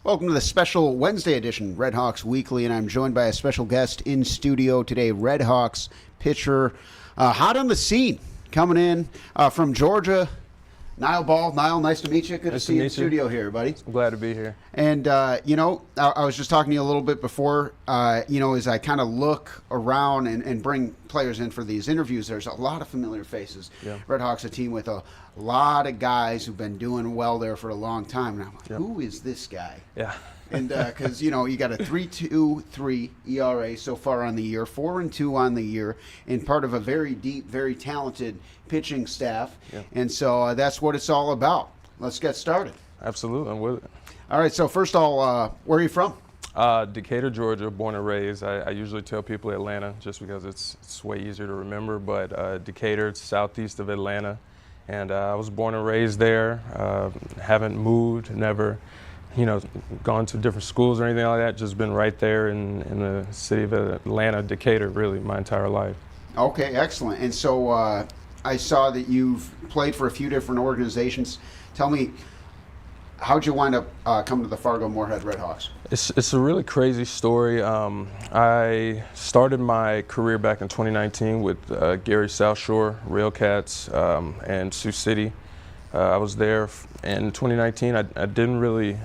Welcome to the special Wednesday edition, RedHawks Weekly, and I'm joined by a special guest in studio today, RedHawks pitcher, hot on the scene, coming in from Georgia, Nile Ball. Nile, nice to meet you. Good to see you in the studio here, buddy. I'm glad to be here. And, I was just talking to you a little bit before, as I kind of look around and bring players in for these interviews, there's a lot of familiar faces. Yeah. RedHawks, a team with a lot of guys who've been doing well there for a long time. And I'm like, who is this guy? Yeah. And because, you got a 3.23 ERA so far on the year, 4-2 on the year, and part of a very deep, very talented pitching staff. Yeah. And so that's what it's all about. Let's get started. Absolutely, I'm with it. All right, so first of all, where are you from? Decatur, Georgia, born and raised. I usually tell people Atlanta just because it's way easier to remember, but Decatur, it's southeast of Atlanta. And I was born and raised there, haven't moved, never gone to different schools or anything like that, just been right there in the city of Atlanta, Decatur, really, my entire life. Okay, excellent. And so I saw that you've played for a few different organizations. Tell me, how'd you wind up coming to the Fargo-Moorhead RedHawks? It's a really crazy story. I started my career back in 2019 with Gary South Shore, Railcats, and Sioux City. I was there in 2019. I didn't really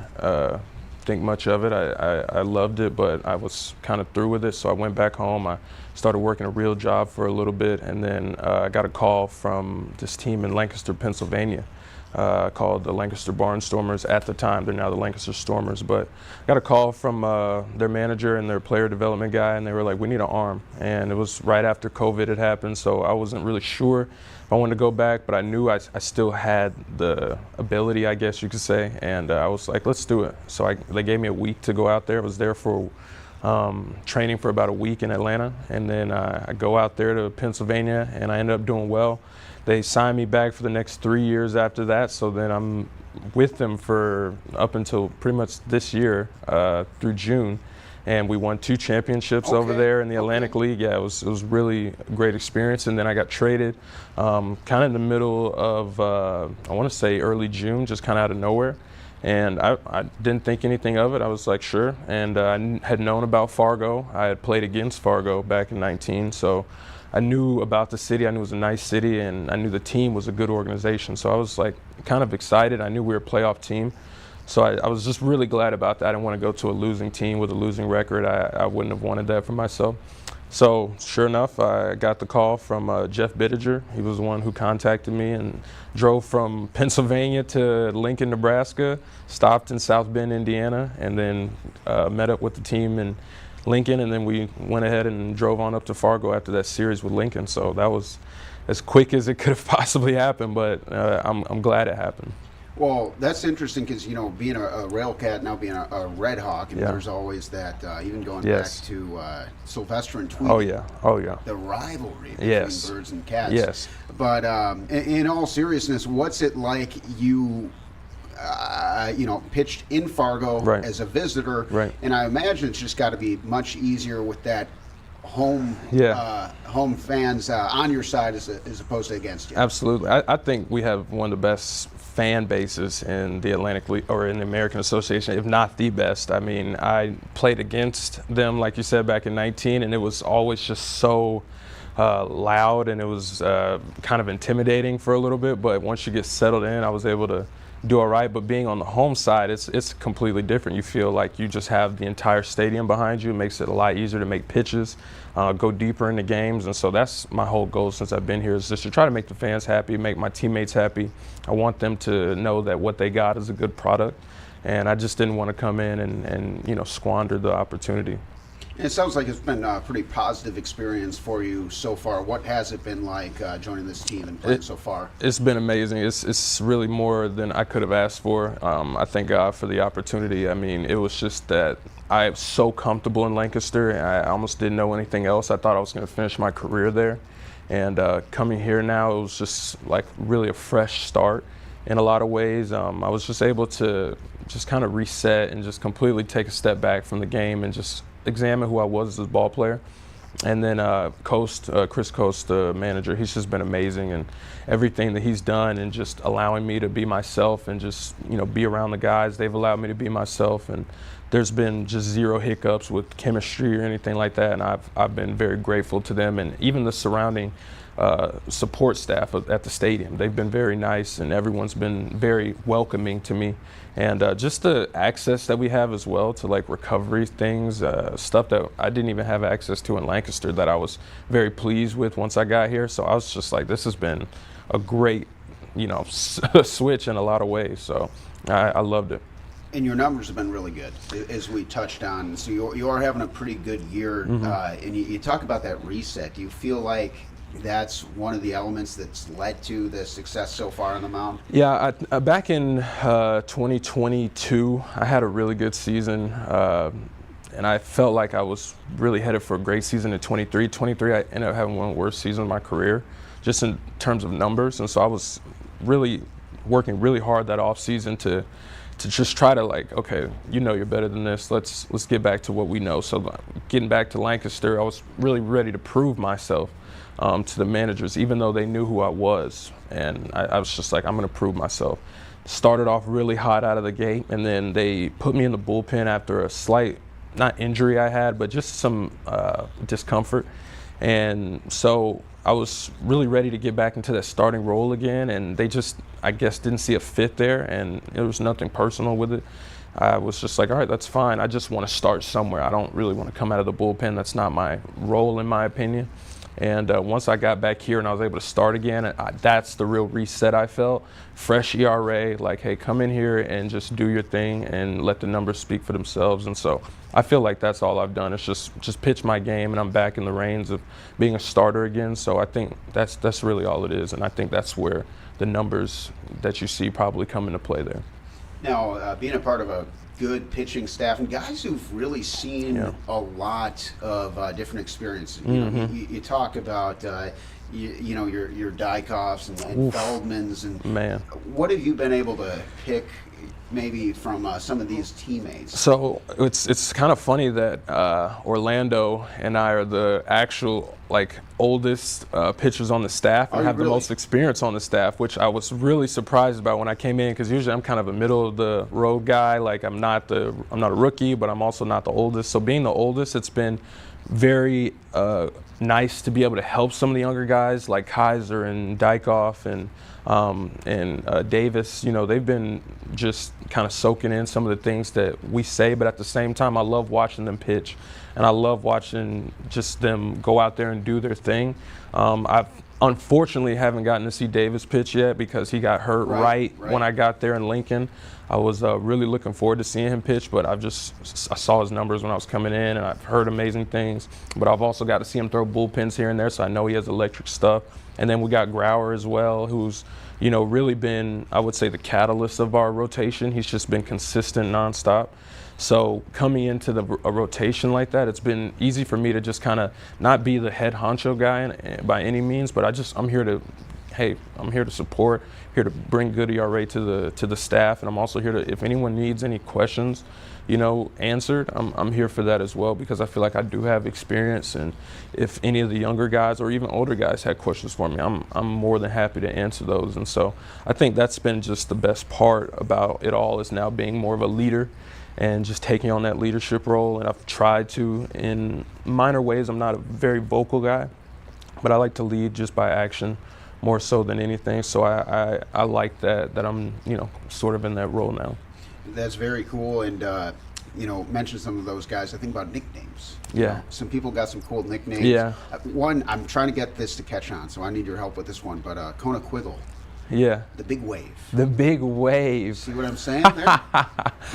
think much of it. I loved it, but I was kind of through with it, so I went back home. I started working a real job for a little bit, and then I got a call from this team in Lancaster, Pennsylvania, called the Lancaster Barnstormers at the time. They're now the Lancaster Stormers, but I got a call from their manager and their player development guy, and they were like, we need an arm. And it was right after COVID had happened, so I wasn't really sure if I wanted to go back, but I knew I still had the ability, I guess you could say, and I was like, let's do it. So they gave me a week to go out there. I was there for training for about a week in Atlanta, and then I go out there to Pennsylvania, and I ended up doing well. They signed me back for the next 3 years after that, so then I'm with them for up until pretty much this year through June, and we won 2 championships over there in the Atlantic League. Yeah, it was really a great experience, and then I got traded kind of in the middle of, I want to say early June, just kind of out of nowhere. And I didn't think anything of it. I was like, sure. And I had known about Fargo. I had played against Fargo back in 19, so I knew about the city. I knew it was a nice city, and I knew the team was a good organization. So I was like kind of excited. I knew we were a playoff team. So I was just really glad about that. I didn't want to go to a losing team with a losing record. I wouldn't have wanted that for myself. So sure enough, I got the call from Jeff Bittiger. He was the one who contacted me and drove from Pennsylvania to Lincoln, Nebraska, stopped in South Bend, Indiana, and then met up with the team in Lincoln, and then we went ahead and drove on up to Fargo after that series with Lincoln. So that was as quick as it could have possibly happened, but I'm glad it happened. Well, that's interesting because, being a Railcat, now being a Red Hawk, and there's always that, even going back to Sylvester and Tweedy. Oh, yeah. The rivalry between birds and cats. Yes. But in all seriousness, what's it like you pitched in Fargo as a visitor? Right. And I imagine it's just got to be much easier with that home fans on your side as opposed to against you. Absolutely. I think we have one of the best fan bases in the Atlantic League or in the American Association, if not the best. I mean, I played against them, like you said, back in 19, and it was always just so loud, and it was kind of intimidating for a little bit. But once you get settled in, I was able to do all right. But being on the home side, it's completely different. You feel like you just have the entire stadium behind you. It makes it a lot easier to make pitches, go deeper into games. And so that's my whole goal since I've been here, is just to try to make the fans happy, make my teammates happy. I want them to know that what they got is a good product. And I just didn't want to come in and squander the opportunity. And it sounds like it's been a pretty positive experience for you so far. What has it been like joining this team and playing so far? It's been amazing. It's really more than I could have asked for. I thank God for the opportunity. I mean, it was just that I was so comfortable in Lancaster, and I almost didn't know anything else. I thought I was going to finish my career there. And coming here now, it was just like really a fresh start in a lot of ways. I was just able to just kind of reset and just completely take a step back from the game and just examine who I was as a ball player. And then Chris Coast, the manager, he's just been amazing, and everything that he's done, and just allowing me to be myself and just, be around the guys. They've allowed me to be myself, and there's been just zero hiccups with chemistry or anything like that. And I've been very grateful to them, and even the surrounding support staff at the stadium. They've been very nice, and everyone's been very welcoming to me. And just the access that we have as well to like recovery things, stuff that I didn't even have access to in Lancaster, that I was very pleased with once I got here. So I was just like, this has been a great, switch in a lot of ways. So I loved it. And your numbers have been really good, as we touched on. So you are having a pretty good year. And you talk about that reset. Do you feel like that's one of the elements that's led to the success so far on the mound? Yeah, back in 2022, I had a really good season, and I felt like I was really headed for a great season in 23. 23, I ended up having one of the worst seasons of my career, just in terms of numbers. And so I was really working really hard that off season to just try to, like, okay, you're better than this. Let's get back to what we know. So getting back to Lancaster, I was really ready to prove myself to the managers, even though they knew who I was. And I was just like, I'm going to prove myself. Started off really hot out of the gate, and then they put me in the bullpen after a slight, not injury I had, but just some discomfort. And so I was really ready to get back into that starting role again, and they just, I guess, didn't see a fit there, and it was nothing personal with it. I was just like, all right, that's fine. I just want to start somewhere. I don't really want to come out of the bullpen. That's not my role, in my opinion. And once I got back here and I was able to start again, that's the real reset I felt. Fresh ERA, like, hey, come in here and just do your thing and let the numbers speak for themselves. And so I feel like that's all I've done. It's just pitch my game, and I'm back in the reins of being a starter again. So I think that's really all it is. And I think that's where the numbers that you see probably come into play there. Now, being a part of a good pitching staff and guys who've really seen a lot of different experiences. You talk about your Dykoffs and Feldmans, and man, what have you been able to pick maybe from some of these teammates? So it's kind of funny that Orlando and I are the actual oldest pitchers on the staff and have the most experience on the staff, which I was really surprised about when I came in, because usually I'm kind of a middle of the road guy. Like, I'm not a rookie, but I'm also not the oldest. So being the oldest, it's been very nice to be able to help some of the younger guys like Kaiser and Dykoff and Davis. They've been just kind of soaking in some of the things that we say, but at the same time, I love watching them pitch, and I love watching just them go out there and do their thing. I've unfortunately haven't gotten to see Davis pitch yet because he got hurt right when I got there in Lincoln. I was really looking forward to seeing him pitch, but I saw his numbers when I was coming in, and I've heard amazing things. But I've also got to see him throw bullpens here and there, so I know he has electric stuff. And then we got Grauer as well, who's really been, I would say, the catalyst of our rotation. He's just been consistent nonstop. So coming into a rotation like that, it's been easy for me to just kind of not be the head honcho guy by any means, but I'm here to support, here to bring good ERA to the staff, and I'm also here to, if anyone needs any questions, answered, I'm here for that as well, because I feel like I do have experience, and if any of the younger guys or even older guys had questions for me, I'm more than happy to answer those. And so I think that's been just the best part about it all, is now being more of a leader and just taking on that leadership role. And I've tried to, in minor ways. I'm not a very vocal guy, but I like to lead just by action more so than anything. So I like that I'm sort of in that role now. That's very cool. And mention some of those guys. I think about nicknames. Yeah. Some people got some cool nicknames. Yeah. One, I'm trying to get this to catch on, so I need your help with this one. But Kona Quiggle. Yeah. The big wave. The big wave. See what I'm saying there?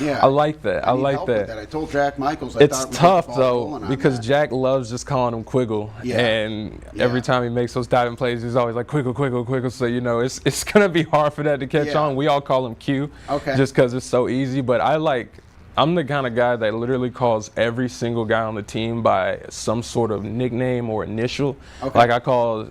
Yeah. I like that. I like that. I told Jack Michaels. It's tough though, because Jack loves just calling him Quiggle, and every time he makes those diving plays, he's always like Quiggle, Quiggle, Quiggle. So it's gonna be hard for that to catch on. We all call him Q, just because it's so easy. But I like I'm the kind of guy that literally calls every single guy on the team by some sort of nickname or initial. Okay. Like I call,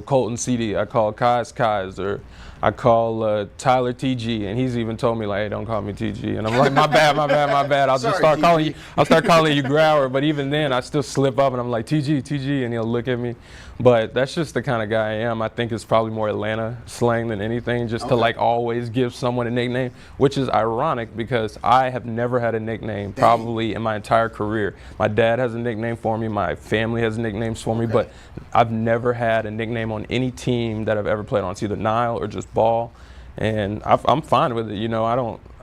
Colton CD, I call Kais, or I call Tyler TG, and he's even told me like, hey, don't call me TG, and I'm like, my bad. I'll just start calling you. I'll start calling you Grower, but even then, I still slip up, and I'm like TG, and he'll look at me. But that's just the kind of guy I am. I think it's probably more Atlanta slang than anything, just to like always give someone a nickname, which is ironic because I have never had a nickname probably in my entire career. My dad has a nickname for me, my family has nicknames for me, but I've never had a nickname on any team that I've ever played on. It's either Nile or just Ball, and I'm fine with it. I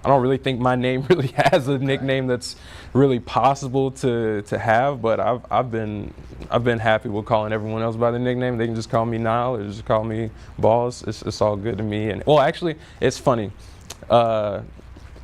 don't really think my name really has a nickname that's really possible to have, but I've been happy with calling everyone else by the nickname. They can just call me Nile or just call me Balls. It's all good to me. And well, actually, it's funny.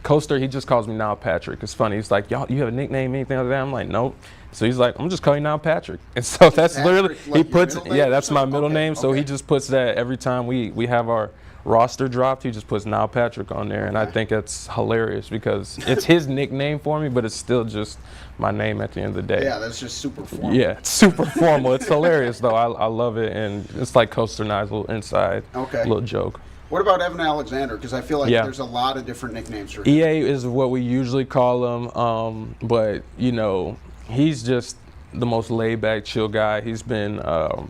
Coaster, he just calls me Nile Patrick. It's funny. He's like, y'all, you have a nickname, anything like that? I'm like, nope. So he's like, I'm just calling you Nile Patrick. And so that's Patrick, literally, like he puts, that's my middle name. So he just puts that every time we have our roster dropped, he just puts Nile Patrick on there, and I think it's hilarious because it's his nickname for me, but it's still just my name at the end of the day. Yeah, that's just super formal. Yeah, it's super formal. It's hilarious though. I love it, and it's like Coaster Nizel inside. Little joke. What about Evan Alexander? Because I feel like there's a lot of different nicknames for him. EA is what we usually call him, but he's just the most laid-back, chill guy. He's been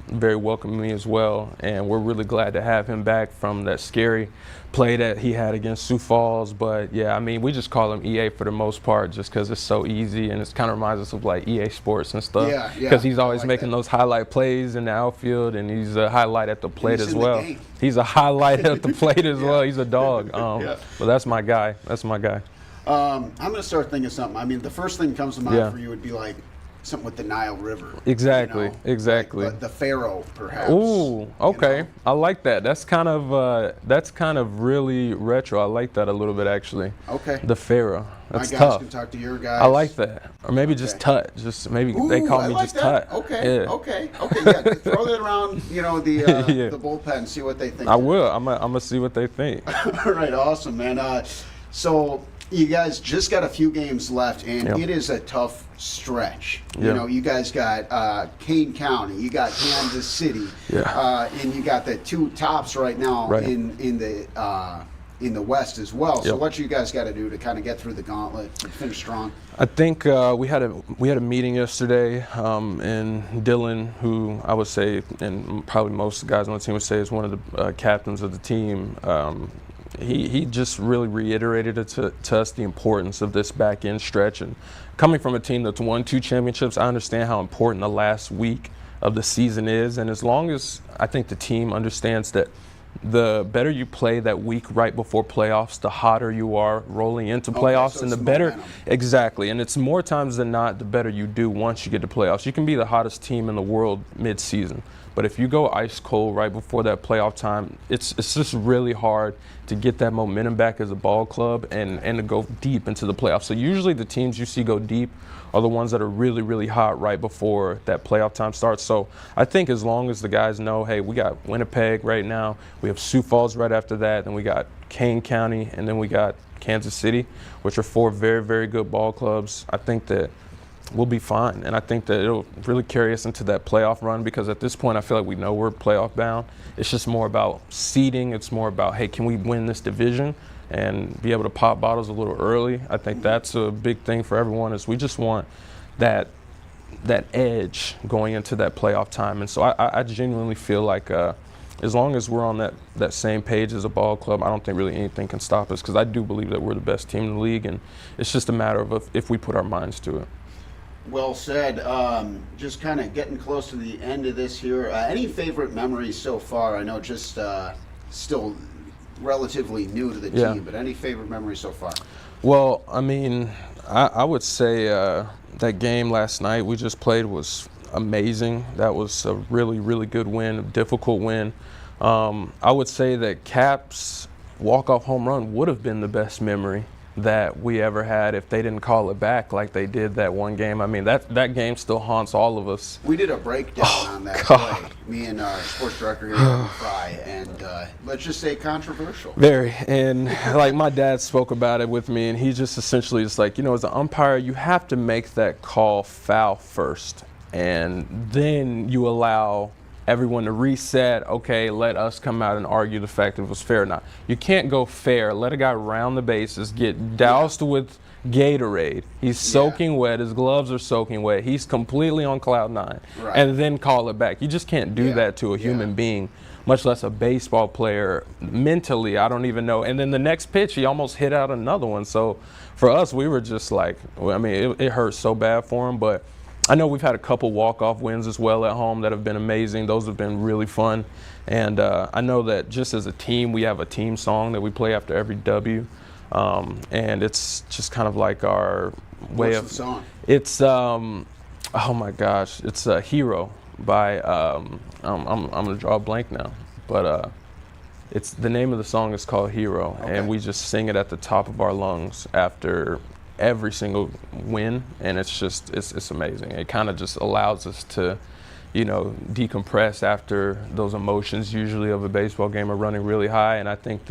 very welcoming to me as well, and we're really glad to have him back from that scary play that he had against Sioux Falls. But yeah, I mean, we just call him EA for the most part, just because it's so easy, and it kind of reminds us of like EA Sports and stuff. Yeah. Because he's always making those highlight plays in the outfield, and he's a highlight at the plate as well. He's a highlight at the plate as well. He's a dog. But that's my guy. I'm gonna start thinking of something. I mean, the first thing that comes to mind for you would be like something with the Nile River. Exactly. Like the Pharaoh, perhaps. Ooh, okay. I like that. That's kind of really retro. I like that a little bit, actually. Okay. The Pharaoh. That's My guys tough. can talk to your guys. I like that. Or maybe just Tut. Just maybe they call me like just that. Tut. Okay. Yeah. Okay. Yeah. Throw that around, the bullpen and see what they think. I will. I'm gonna see what they think. All right. Awesome, man. So you guys just got a few games left, and it is a tough stretch. You guys got Kane County, you got Kansas City, and you got the two tops right now in the West as well. So what you guys got to do to kind of get through the gauntlet and finish strong? I think we had a meeting yesterday, and Dylan, who I would say, and probably most of the guys on the team would say, is one of the captains of the team. He just really reiterated to us the importance of this back end stretch. And coming from a team that's won 2 championships, I understand how important the last week of the season is. And as long as I think the team understands that the better you play that week right before playoffs, the hotter you are rolling into playoffs, so and the it's better. momentum. Exactly. And it's more times than not, the better you do once you get to playoffs. You can be the hottest team in the world mid-season, but if you go ice cold right before that playoff time, it's just really hard to get that momentum back as a ball club and to go deep into the playoffs. So usually the teams you see go deep are the ones that are really, really hot right before that playoff time starts. So I think as long as the guys know, hey, we got Winnipeg right now, we have Sioux Falls right after that, then we got Kane County, and then we got Kansas City, which are 4 very, very good ball clubs. I think that we'll be fine, and I think that it'll really carry us into that playoff run, because at this point I feel like we know we're playoff bound. It's just more about seeding. It's more about, hey, can we win this division and be able to pop bottles a little early? I think that's a big thing for everyone, is we just want that edge going into that playoff time. And so I genuinely feel like as long as we're on that same page as a ball club, I don't think really anything can stop us, because I do believe that we're the best team in the league, and it's just a matter of if we put our minds to it. Well said. Just kind of getting close to the end of this here. Any favorite memories so far? I know just still relatively new to the team, but any favorite memories so far? Well, I mean, I would say that game last night we just played was amazing. That was a really, really good win, a difficult win. I would say that Cap's walk-off home run would have been the best memory that we ever had if they didn't call it back like they did that one game. I mean, that game still haunts all of us. We did a breakdown on that play, me and our sports director here, Fry, and let's just say controversial. Very. And like my dad spoke about it with me, and he just essentially is like, as an umpire, you have to make that call foul first, and then you allow everyone to reset. Okay, let us come out and argue the fact that it was fair or not. You can't go fair. Let a guy round the bases, get doused with Gatorade. He's soaking wet. His gloves are soaking wet. He's completely on cloud nine, and then call it back. You just can't do that to a human being, much less a baseball player. Mentally, I don't even know. And then the next pitch, he almost hit out another one. So for us, we were just like, I mean, it hurt so bad for him, but I know we've had a couple walk-off wins as well at home that have been amazing. Those have been really fun. And I know that just as a team, we have a team song that we play after every W. And it's just kind of like our way What's of. the song? It's oh my gosh, it's Hero by I'm gonna draw a blank now, but it's the name of the song is called Hero, and we just sing it at the top of our lungs after every single win, and it's amazing. It kind of just allows us to, decompress after those emotions usually of a baseball game are running really high. And I think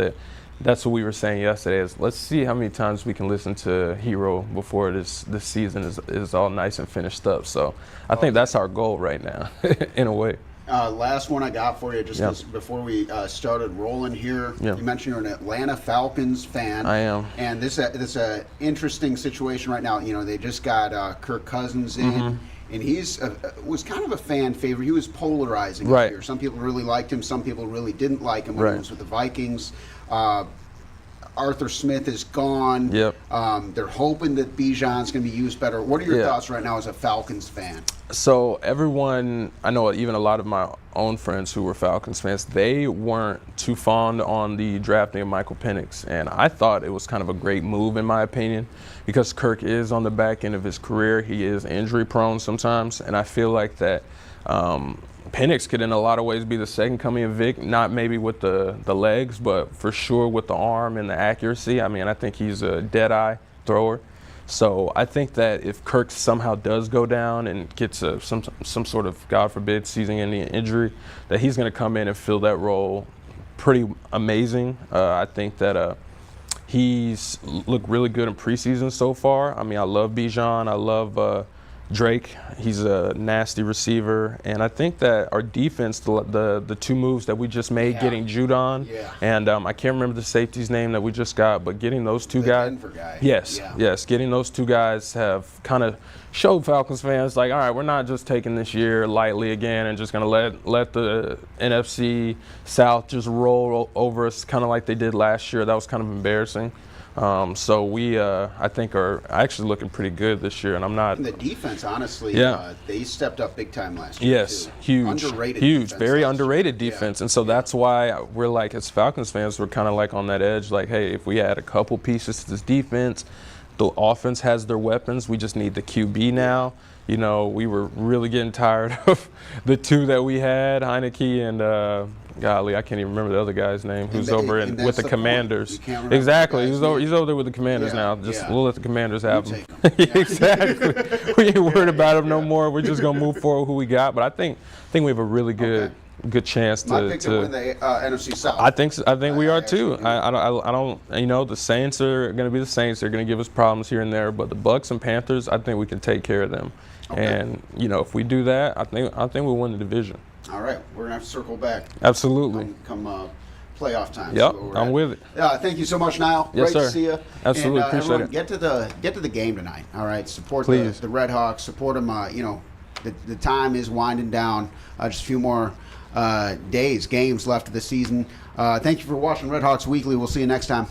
that's what we were saying yesterday is let's see how many times we can listen to Hero before this season is all nice and finished up. So I think that's our goal right now in a way. Last one I got for you, just before we started rolling here. You mentioned you're an Atlanta Falcons fan. I am. And this is an interesting situation right now. They just got Kirk Cousins in, and he's was kind of a fan favorite. He was polarizing this year. Some people really liked him. Some people really didn't like him when he was with the Vikings. Arthur Smith is gone. They're hoping that Bijan's going to be used better. What are your thoughts right now as a Falcons fan? So everyone, I know even a lot of my own friends who were Falcons fans, they weren't too fond on the drafting of Michael Penix. And I thought it was kind of a great move, in my opinion, because Kirk is on the back end of his career. He is injury prone sometimes. And I feel like that Penix could in a lot of ways be the second coming of Vic, not maybe with the legs, but for sure with the arm and the accuracy. I mean, I think he's a dead-eye thrower. So I think that if Kirk somehow does go down and gets some sort of, God forbid, season-ending injury, that he's going to come in and fill that role pretty amazing. I think that he's looked really good in preseason so far. I mean, I love Bijan. I love Drake. He's a nasty receiver, and I think that our defense, the two moves that we just made, getting Judon, and I can't remember the safety's name that we just got, but getting those two guys, Denver guy. Yes, getting those two guys have kind of showed Falcons fans like, all right, we're not just taking this year lightly again and just gonna let the NFC South just roll over us, kind of like they did last year. That was kind of embarrassing. So we, I think, are actually looking pretty good this year, and I'm not. And the defense, honestly, they stepped up big time last year. Yes, huge, very underrated defense, and so that's why we're like, as Falcons fans, we're kind of like on that edge, like, hey, if we add a couple pieces to this defense, the offense has their weapons. We just need the QB now. We were really getting tired of the two that we had, Heineke and. Golly, I can't even remember the other guy's name who's over with the Commanders. Exactly, he's over there with the Commanders now. We'll let the Commanders have him. Exactly. We ain't worried about him no more. We're just gonna move forward with who we got. But I think we have a really good chance to win the NFC South. I think we are too. I don't. The Saints are going to be the Saints. They're going to give us problems here and there. But the Bucks and Panthers, I think we can take care of them. And if we do that, I think we'll win the division. All right, we're gonna have to circle back. Absolutely. Come playoff time. Yep, I'm with it. Thank you so much, Nile. Yes, Great sir. to see you. Absolutely, and, appreciate it. Get to the game tonight. All right, support the Please. RedHawks. Support them. The time is winding down. Just a few more games left of the season. Thank you for watching RedHawks Weekly. We'll see you next time.